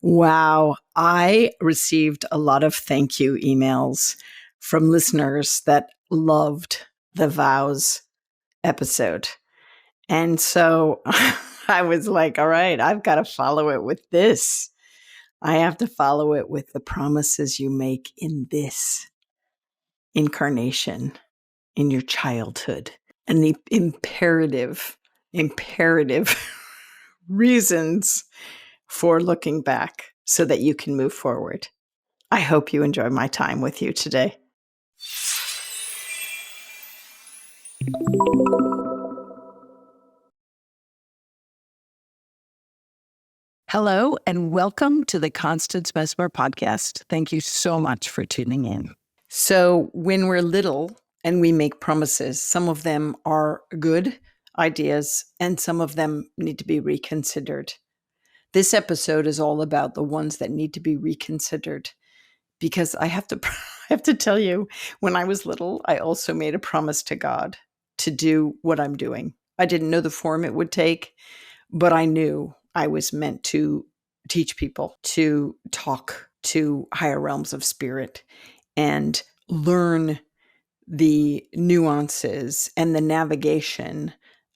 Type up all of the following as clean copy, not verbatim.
Wow. I received a lot of thank you emails from listeners that loved the Vows episode. And so I was like, all right, I've got to follow it with this. I have to follow it with the promises you make in this incarnation, in your childhood, and the imperative reasons for looking back so that you can move forward. I hope you enjoy my time with you today. Hello, and welcome to the Constance Messmer podcast. Thank you so much for tuning in. So, when we're little and we make promises, some of them are good ideas and some of them need to be reconsidered. This episode is all about the ones that need to be reconsidered because I have to tell you, when I was little, I also made a promise to God to do what I'm doing. I didn't know the form it would take, but I knew I was meant to teach people, to talk to higher realms of spirit and learn the nuances and the navigation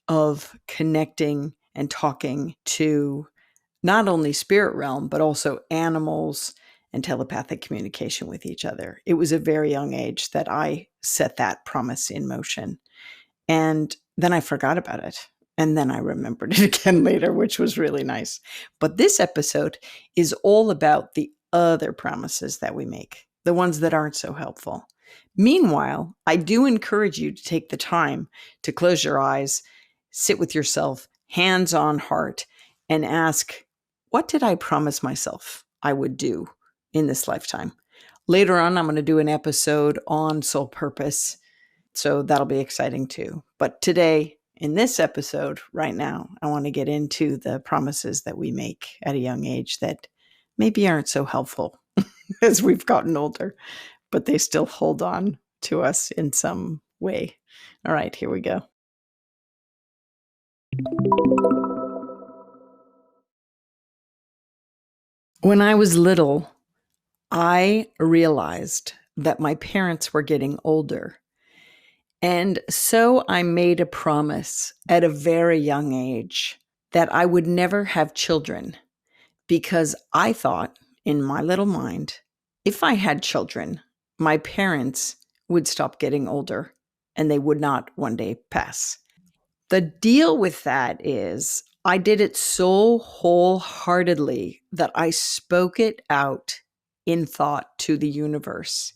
of connecting and talking to not only spirit realm, but also animals and telepathic communication with each other. It was a very young age that I set that promise in motion. And then I forgot about it. And then I remembered it again later, which was really nice. But this episode is all about the other promises that we make, the ones that aren't so helpful. Meanwhile, I do encourage you to take the time to close your eyes, sit with yourself, hands on heart, and ask, what did I promise myself I would do in this lifetime? Later on, I'm going to do an episode on soul purpose. So that'll be exciting too. But today, in this episode, right now, I want to get into the promises that we make at a young age that maybe aren't so helpful as we've gotten older, but they still hold on to us in some way. All right, here we go. When I was little, I realized that my parents were getting older. And so I made a promise at a very young age that I would never have children because I thought in my little mind, if I had children, my parents would stop getting older and they would not one day pass. The deal with that is I did it so wholeheartedly that I spoke it out in thought to the universe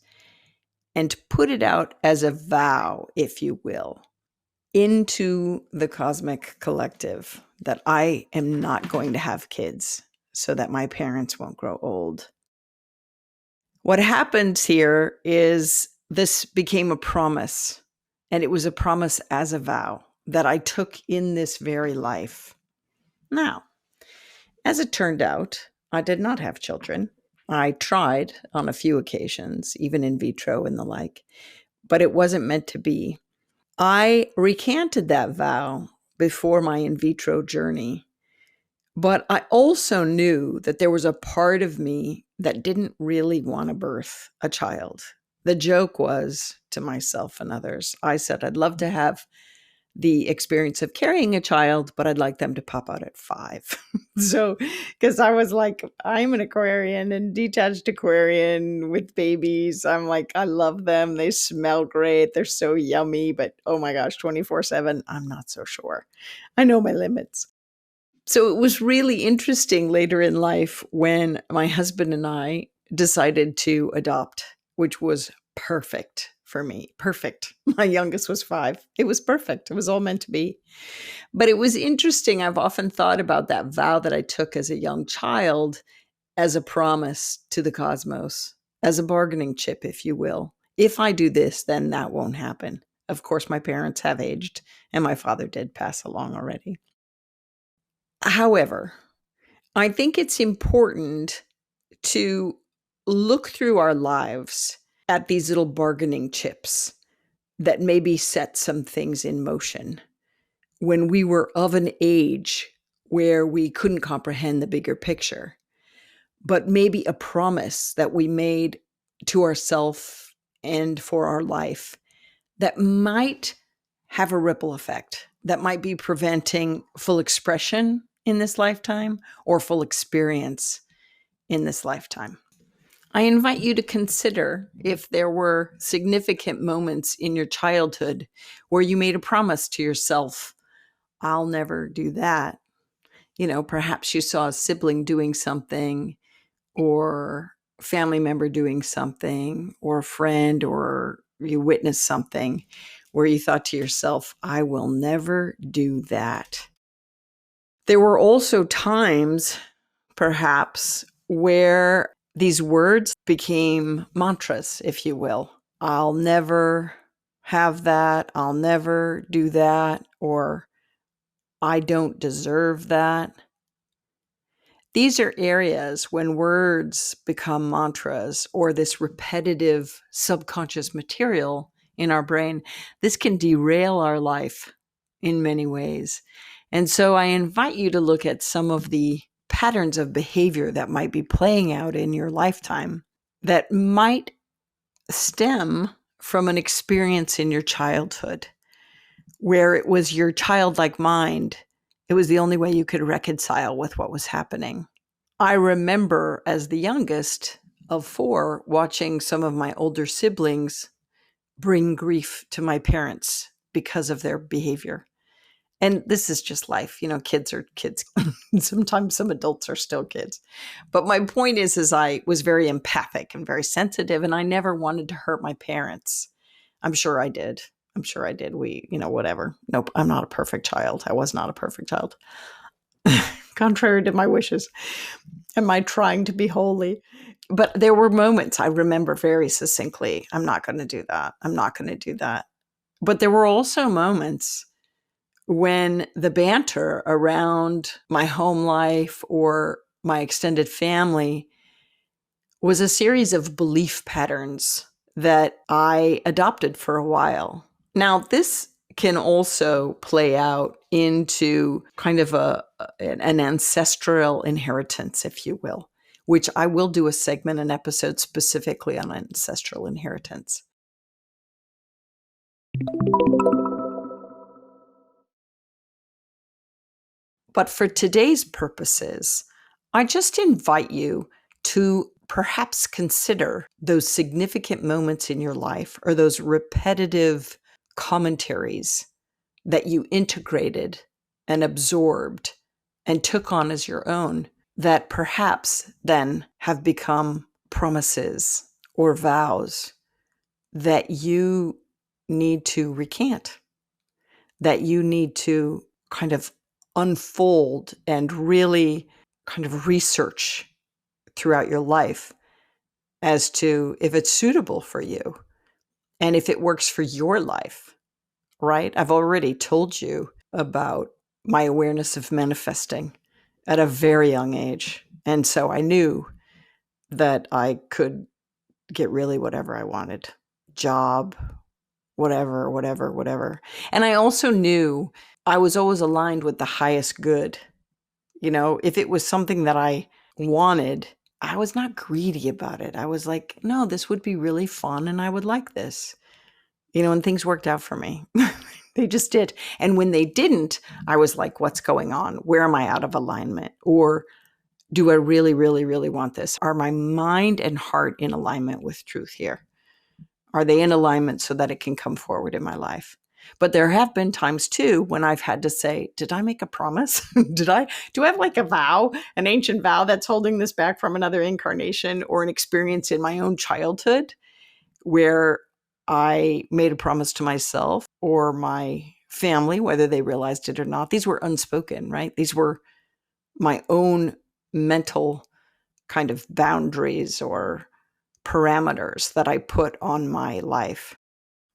and put it out as a vow, if you will, into the cosmic collective that I am not going to have kids so that my parents won't grow old. What happened here is this became a promise, and it was a promise as a vow that I took in this very life. Now, as it turned out, I did not have children. I tried on a few occasions, even in vitro and the like, but it wasn't meant to be. I recanted that vow before my in vitro journey, but I also knew that there was a part of me that didn't really want to birth a child. The joke was to myself and others, I said, I'd love to have the experience of carrying a child, but I'd like them to pop out at 5. So, because I was like, I'm an Aquarian and detached Aquarian with babies. I'm like, I love them. They smell great. They're so yummy. But oh my gosh, 24/7, I'm not so sure. I know my limits. So it was really interesting later in life when my husband and I decided to adopt, which was perfect for me. Perfect. My youngest was 5. It was perfect. It was all meant to be. But it was interesting. I've often thought about that vow that I took as a young child as a promise to the cosmos, as a bargaining chip, if you will. If I do this, then that won't happen. Of course, my parents have aged and my father did pass along already. However, I think it's important to look through our lives at these little bargaining chips that maybe set some things in motion when we were of an age where we couldn't comprehend the bigger picture. but maybe a promise that we made to ourselves and for our life that might have a ripple effect, that might be preventing full expression in this lifetime or full experience in this lifetime. I invite you to consider if there were significant moments in your childhood where you made a promise to yourself, I'll never do that. Perhaps you saw a sibling doing something or family member doing something or a friend, or you witnessed something where you thought to yourself, I will never do that. There were also times, perhaps, where these words became mantras, if you will. I'll never have that. I'll never do that. Or I don't deserve that. These are areas when words become mantras or this repetitive subconscious material in our brain. This can derail our life in many ways. And so I invite you to look at some of the patterns of behavior that might be playing out in your lifetime that might stem from an experience in your childhood where it was your childlike mind. It was the only way you could reconcile with what was happening. I remember as the youngest of 4 watching some of my older siblings bring grief to my parents because of their behavior. And this is just life. Kids are kids. Sometimes some adults are still kids. But my point is I was very empathic and very sensitive, and I never wanted to hurt my parents. I'm sure I did. We, whatever. Nope, I'm not a perfect child. I was not a perfect child. Contrary to my wishes. Am I trying to be holy? But there were moments I remember very succinctly. I'm not going to do that. I'm not going to do that. But there were also moments when the banter around my home life or my extended family was a series of belief patterns that I adopted for a while. Now, this can also play out into kind of an ancestral inheritance, if you will, which I will do a segment, an episode specifically on ancestral inheritance. But for today's purposes, I just invite you to perhaps consider those significant moments in your life or those repetitive commentaries that you integrated and absorbed and took on as your own that perhaps then have become promises or vows that you need to recant, that you need to kind of unfold and really kind of research throughout your life as to if it's suitable for you and if it works for your life, right? I've already told you about my awareness of manifesting at a very young age. And so I knew that I could get really whatever I wanted, job, whatever. And I also knew I was always aligned with the highest good. If it was something that I wanted, I was not greedy about it. I was like, no, this would be really fun and I would like this. And things worked out for me. They just did. And when they didn't, I was like, what's going on? Where am I out of alignment? Or do I really, really, really want this? Are my mind and heart in alignment with truth here? Are they in alignment so that it can come forward in my life? But there have been times too when I've had to say, did I make a promise? Do I have like a vow, an ancient vow that's holding this back from another incarnation or an experience in my own childhood where I made a promise to myself or my family, whether they realized it or not? These were unspoken, right? These were my own mental kind of boundaries or parameters that I put on my life.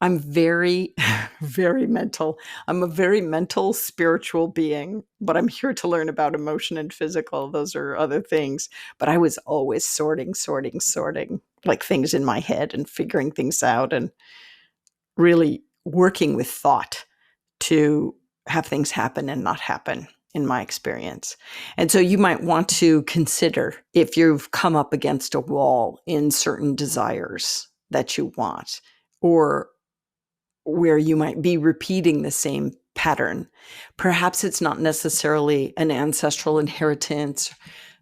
I'm very, very mental. I'm a very mental, spiritual being, but I'm here to learn about emotion and physical. Those are other things. But I was always sorting, like things in my head and figuring things out and really working with thought to have things happen and not happen in my experience. And so you might want to consider if you've come up against a wall in certain desires that you want, or where you might be repeating the same pattern. Perhaps it's not necessarily an ancestral inheritance,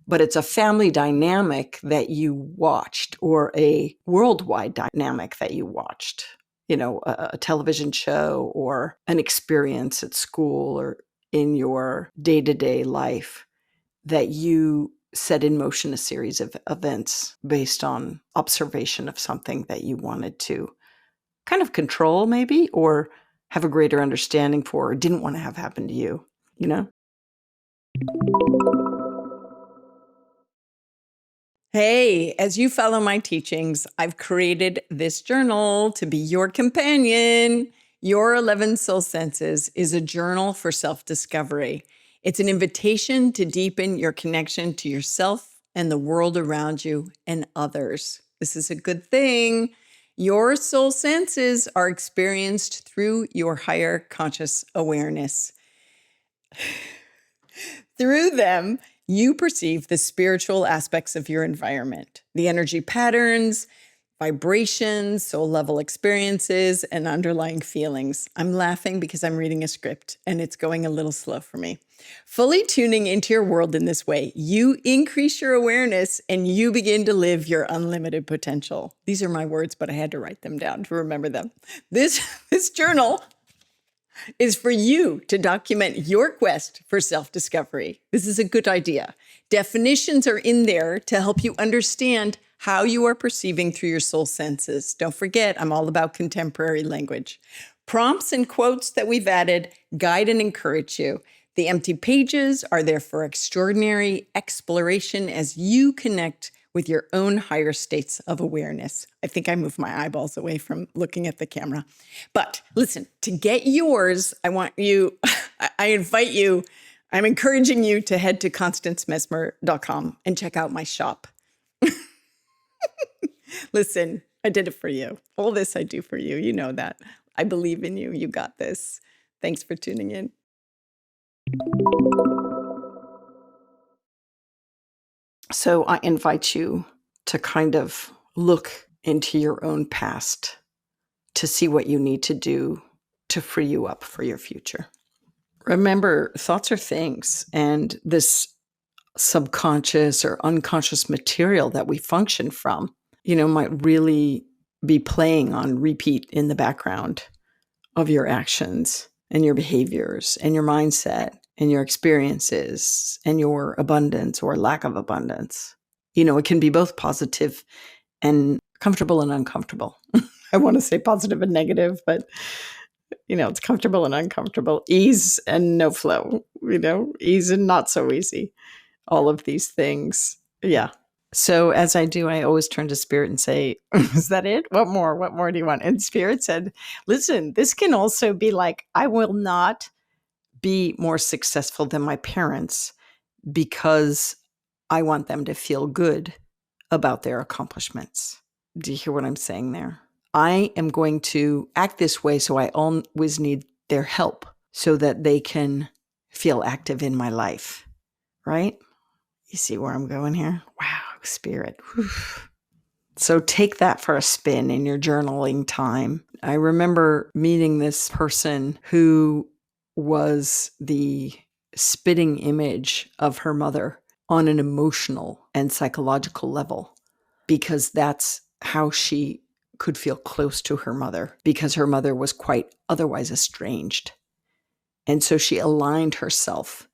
but it's a family dynamic that you watched, or a worldwide dynamic that you watched, a television show or an experience at school or in your day-to-day life, that you set in motion a series of events based on observation of something that you wanted to kind of control, maybe, or have a greater understanding for, or didn't want to have happen to you, you know? Hey, as you follow my teachings, I've created this journal to be your companion. Your 11 Soul Senses is a journal for self-discovery. It's an invitation to deepen your connection to yourself and the world around you and others. This is a good thing. Your soul senses are experienced through your higher conscious awareness. Through them, you perceive the spiritual aspects of your environment, the energy patterns, vibrations, soul level experiences, and underlying feelings. I'm laughing because I'm reading a script and it's going a little slow for me. Fully tuning into your world in this way, you increase your awareness and you begin to live your unlimited potential. These are my words, but I had to write them down to remember them. This journal is for you to document your quest for self-discovery. This is a good idea. Definitions are in there to help you understand how you are perceiving through your soul senses. Don't forget, I'm all about contemporary language. Prompts and quotes that we've added guide and encourage you. The empty pages are there for extraordinary exploration as you connect with your own higher states of awareness. I think I moved my eyeballs away from looking at the camera. But listen, to get yours, I invite you, I'm encouraging you to head to constancemessmer.com and check out my shop. Listen, I did it for you. All this I do for you. You know that. I believe in you. You got this. Thanks for tuning in. So I invite you to kind of look into your own past to see what you need to do to free you up for your future. Remember, thoughts are things, and this subconscious or unconscious material that we function from, might really be playing on repeat in the background of your actions and your behaviors and your mindset and your experiences and your abundance or lack of abundance. It can be both positive and comfortable and uncomfortable. I want to say positive and negative, but it's comfortable and uncomfortable, ease and no flow, ease and not so easy. All of these things. Yeah. So as I do, I always turn to Spirit and say, is that it? What more? What more do you want? And Spirit said, listen, this can also be like, I will not be more successful than my parents because I want them to feel good about their accomplishments. Do you hear what I'm saying there? I am going to act this way, so I always need their help so that they can feel active in my life, right? You see where I'm going here? Wow, Spirit. Whew. So take that for a spin in your journaling time. I remember meeting this person who was the spitting image of her mother on an emotional and psychological level, because that's how she could feel close to her mother, because her mother was quite otherwise estranged. And so she aligned herself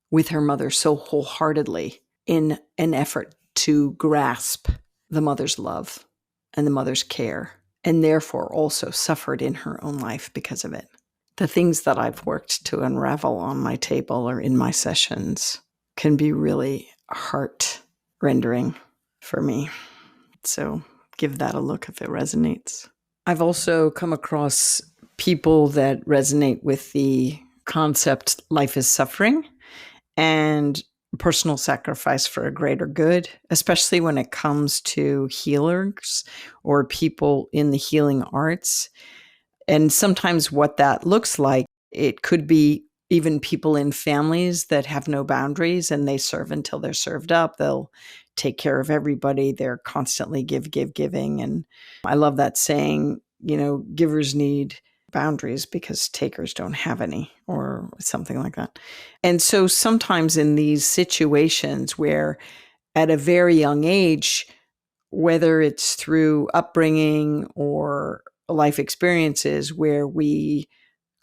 with her mother so wholeheartedly in an effort to grasp the mother's love and the mother's care, and therefore also suffered in her own life because of it. The things that I've worked to unravel on my table or in my sessions can be really heart-rendering for me. So give that a look if it resonates. I've also come across people that resonate with the concept life is suffering and personal sacrifice for a greater good, especially when it comes to healers or people in the healing arts. And sometimes what that looks like, it could be even people in families that have no boundaries and they serve until they're served up. They'll take care of everybody. They're constantly giving. And I love that saying, givers need boundaries because takers don't have any, or something like that. And so sometimes in these situations where at a very young age, whether it's through upbringing or life experiences where we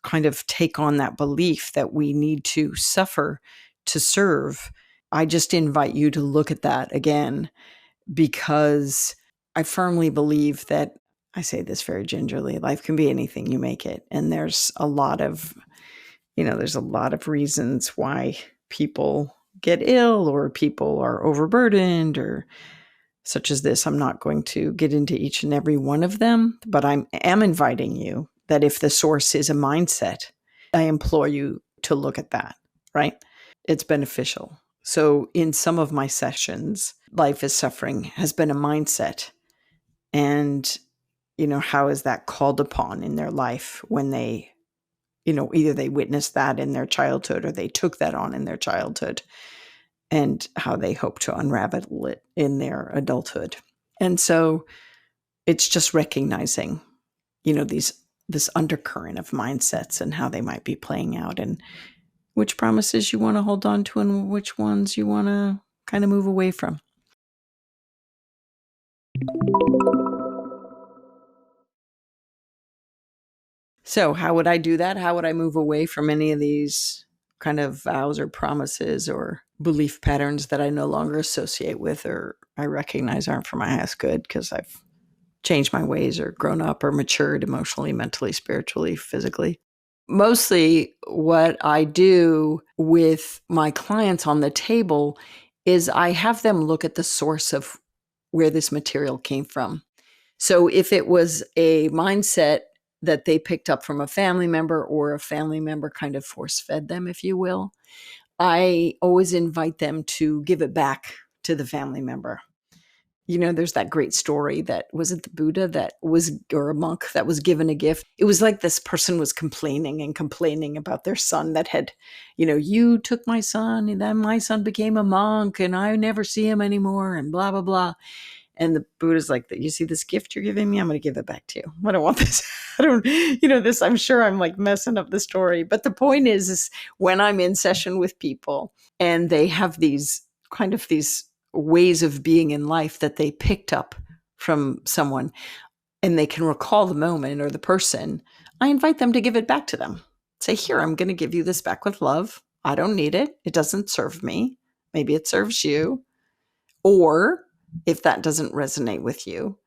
kind of take on that belief that we need to suffer to serve, I just invite you to look at that again, because I firmly believe that, I say this very gingerly, life can be anything you make it. And there's a lot of reasons why people get ill or people are overburdened or such as this. I'm not going to get into each and every one of them, but I am inviting you that if the source is a mindset, I implore you to look at that, right? It's beneficial. So in some of my sessions, life is suffering has been a mindset. And, how is that called upon in their life when they, either they witnessed that in their childhood or they took that on in their childhood, and how they hope to unravel it in their adulthood. And so it's just recognizing, this undercurrent of mindsets and how they might be playing out, and which promises you want to hold on to and which ones you want to kind of move away from. So how would I do that? How would I move away from any of these kind of vows or promises or belief patterns that I no longer associate with or I recognize aren't for my highest good because I've changed my ways or grown up or matured emotionally, mentally, spiritually, physically? Mostly what I do with my clients on the table is I have them look at the source of where this material came from. So if it was a mindset that they picked up from a family member or a family member kind of force fed them, if you will, I always invite them to give it back to the family member. There's that great story that was it the Buddha that was, or a monk that was given a gift. It was like this person was complaining about their son that had, you took my son and then my son became a monk and I never see him anymore and blah, blah, blah. And the Buddha's like, you see this gift you're giving me? I'm going to give it back to you. I don't want this. I don't, this, I'm sure I'm like messing up the story. But the point is when I'm in session with people and they have these ways of being in life that they picked up from someone and they can recall the moment or the person, I invite them to give it back to them. Say, here, I'm going to give you this back with love. I don't need it. It doesn't serve me. Maybe it serves you. Or if that doesn't resonate with you,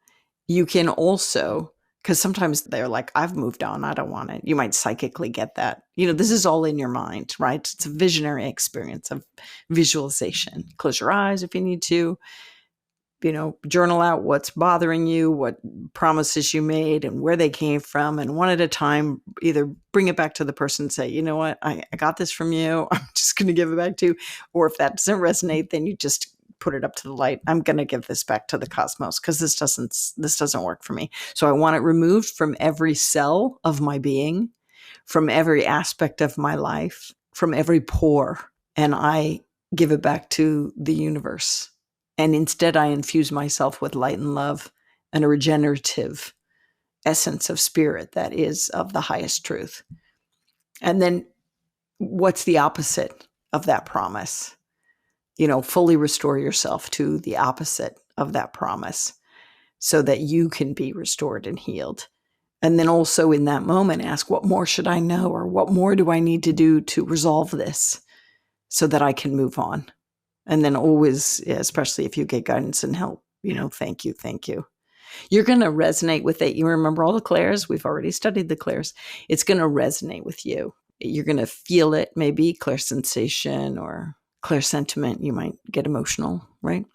you can also, because sometimes they're like, I've moved on. I don't want it. You might psychically get that. This is all in your mind, right? It's a visionary experience of visualization. Close your eyes if you need to, journal out what's bothering you, what promises you made and where they came from. And one at a time, either bring it back to the person and say, you know what, I got this from you. I'm just going to give it back to you. Or if that doesn't resonate, then you just put it up to the light. I'm going to give this back to the cosmos because this doesn't work for me. So I want it removed from every cell of my being, from every aspect of my life, from every pore. And I give it back to the universe. And instead I infuse myself with light and love and a regenerative essence of spirit that is of the highest truth. And then what's the opposite of that promise? Fully restore yourself to the opposite of that promise so that you can be restored and healed. And then also in that moment, ask, what more should I know? Or what more do I need to do to resolve this so that I can move on? And then always, especially if you get guidance and help, thank you. You're going to resonate with it. You remember all the clairs? We've already studied the clairs. It's going to resonate with you. You're going to feel it, maybe clair sensation or clair sentiment. You might get emotional, right?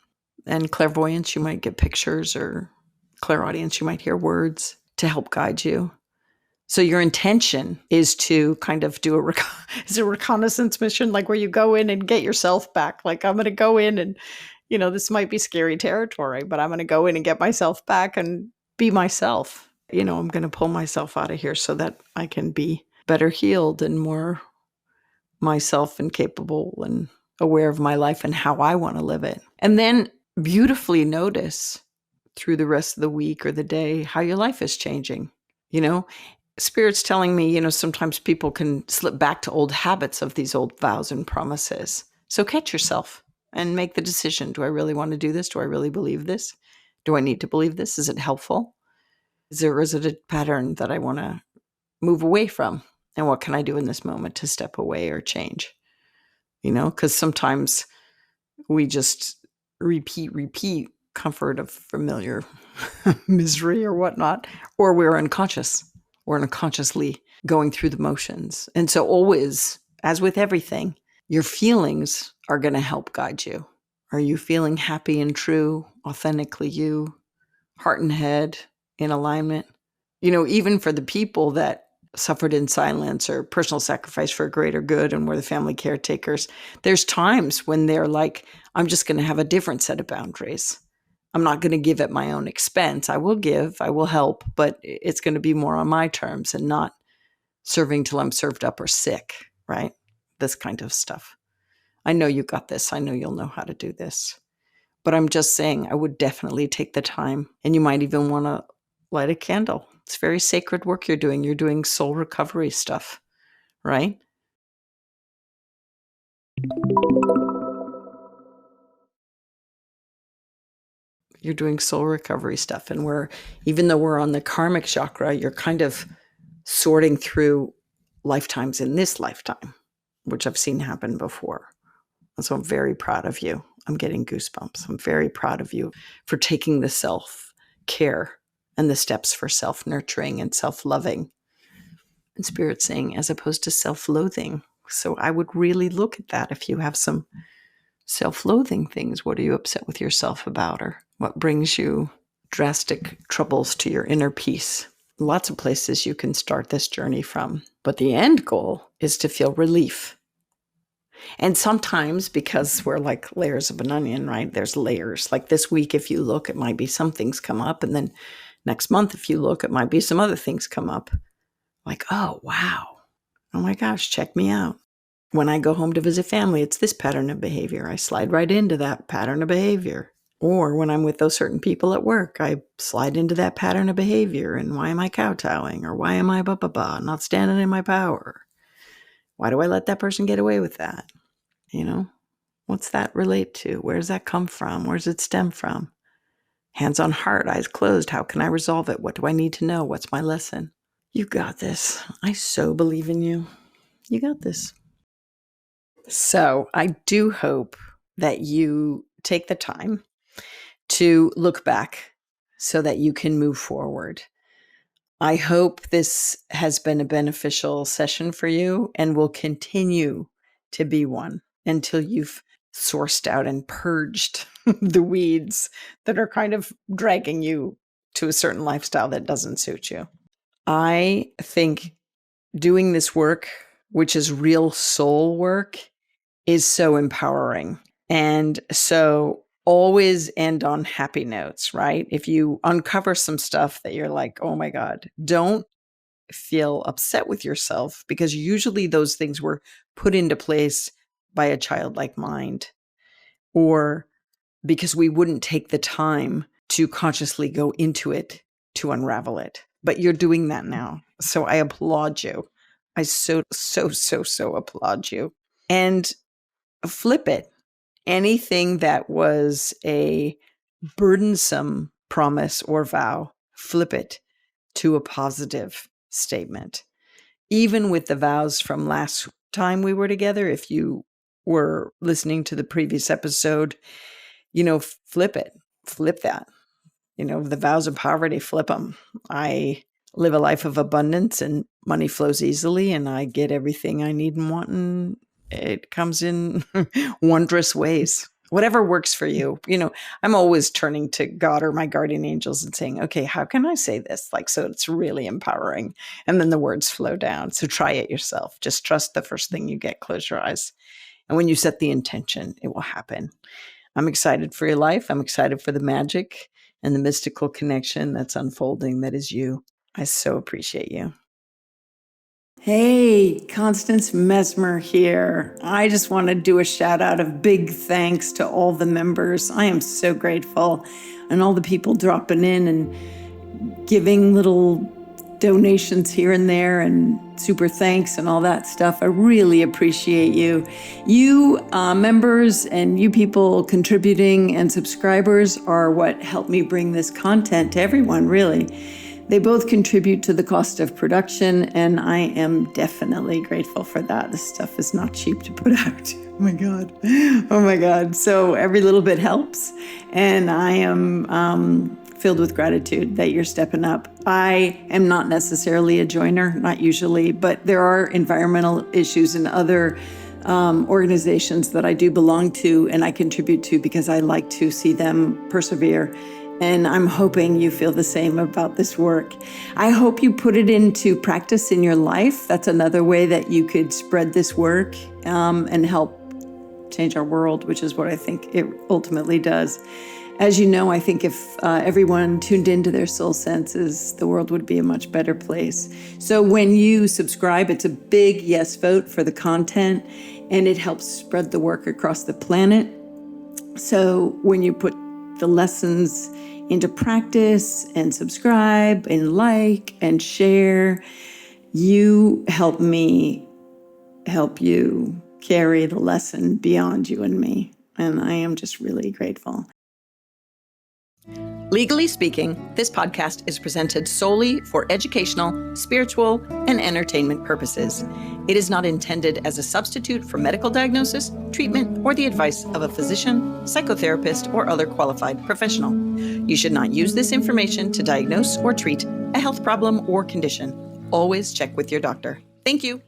And clairvoyance, you might get pictures, or clairaudience, you might hear words to help guide you. So your intention is to kind of do a reconnaissance mission, like where you go in and get yourself back. Like, I'm going to go in and, this might be scary territory, but I'm going to go in and get myself back and be myself. I'm going to pull myself out of here so that I can be better healed and more myself and capable and aware of my life and how I want to live it. And then beautifully notice through the rest of the week or the day how your life is changing. Spirit's telling me, sometimes people can slip back to old habits of these old vows and promises. So catch yourself and make the decision. Do I really want to do this? Do I really believe this? Do I need to believe this? Is it helpful? Is it a pattern that I want to move away from? And what can I do in this moment to step away or change? Because sometimes we just repeat comfort of familiar misery or whatnot, or we're unconscious. We're unconsciously going through the motions. And so always, as with everything, your feelings are going to help guide you. Are you feeling happy and true, authentically you, heart and head in alignment? Even for the people that suffered in silence or personal sacrifice for a greater good and were the family caretakers, there's times when they're like, I'm just going to have a different set of boundaries. I'm not going to give at my own expense. I will give, I will help, but it's going to be more on my terms and not serving till I'm served up or sick, right? This kind of stuff. I know you got this. I know you'll know how to do this. But I'm just saying I would definitely take the time, and you might even want to light a candle. It's very sacred work you're doing. You're doing soul recovery stuff, right? You're doing soul recovery stuff. And even though we're on the karmic chakra, you're kind of sorting through lifetimes in this lifetime, which I've seen happen before. And so I'm very proud of you. I'm getting goosebumps. I'm very proud of you for taking the self-care and the steps for self-nurturing and self-loving. And Spirit's saying, as opposed to self-loathing. So I would really look at that. If you have some self-loathing things, what are you upset with yourself about? Or what brings you drastic troubles to your inner peace? Lots of places you can start this journey from. But the end goal is to feel relief. And sometimes, because we're like layers of an onion, right? There's layers. Like this week, if you look, it might be some things come up. And then next month, if you look, it might be some other things come up. Like, oh, wow. Oh my gosh, check me out. When I go home to visit family, it's this pattern of behavior. I slide right into that pattern of behavior. Or when I'm with those certain people at work, I slide into that pattern of behavior. And why am I kowtowing? Or why am I not standing in my power? Why do I let that person get away with that? What's that relate to? Where does that come from? Where does it stem from? Hands on heart, eyes closed. How can I resolve it? What do I need to know? What's my lesson? You got this. I so believe in you. You got this. So I do hope that you take the time to look back so that you can move forward. I hope this has been a beneficial session for you and will continue to be one until you've sourced out and purged the weeds that are kind of dragging you to a certain lifestyle that doesn't suit you. I think doing this work, which is real soul work, is so empowering. And so always end on happy notes, right? If you uncover some stuff that you're like, oh my God, don't feel upset with yourself, because usually those things were put into place by a childlike mind, or because we wouldn't take the time to consciously go into it to unravel it. But you're doing that now. So I applaud you. I so applaud you. And flip it. Anything that was a burdensome promise or vow, flip it to a positive statement. Even with the vows from last time we were together, if you were listening to the previous episode, flip it, flip that. The vows of poverty, flip them. I live a life of abundance and money flows easily and I get everything I need and want, and it comes in wondrous ways. Whatever works for you. I'm always turning to God or my guardian angels and saying, okay, how can I say this? So it's really empowering. And then the words flow down. So try it yourself. Just trust the first thing you get. Close your eyes. And when you set the intention, it will happen. I'm excited for your life. I'm excited for the magic and the mystical connection that's unfolding that is you. I so appreciate you. Hey, Constance Messmer here. I just want to do a shout out of big thanks to all the members. I am so grateful. And all the people dropping in and giving little donations here and there and super thanks and all that stuff. I really appreciate you. You members and you people contributing and subscribers are what helped me bring this content to everyone, really. They both contribute to the cost of production, and I am definitely grateful for that. This stuff is not cheap to put out. Oh my God. Oh my God. So every little bit helps, and I am filled with gratitude that you're stepping up. I am not necessarily a joiner, not usually, but there are environmental issues and other organizations that I do belong to and I contribute to because I like to see them persevere. And I'm hoping you feel the same about this work. I hope you put it into practice in your life. That's another way that you could spread this work and help change our world, which is what I think it ultimately does. As you know, I think if everyone tuned into their soul senses, the world would be a much better place. So when you subscribe, it's a big yes vote for the content, and it helps spread the work across the planet. So when you put the lessons into practice and subscribe and like and share, you help me help you carry the lesson beyond you and me. And I am just really grateful. Legally speaking, this podcast is presented solely for educational, spiritual, and entertainment purposes. It is not intended as a substitute for medical diagnosis, treatment, or the advice of a physician, psychotherapist, or other qualified professional. You should not use this information to diagnose or treat a health problem or condition. Always check with your doctor. Thank you.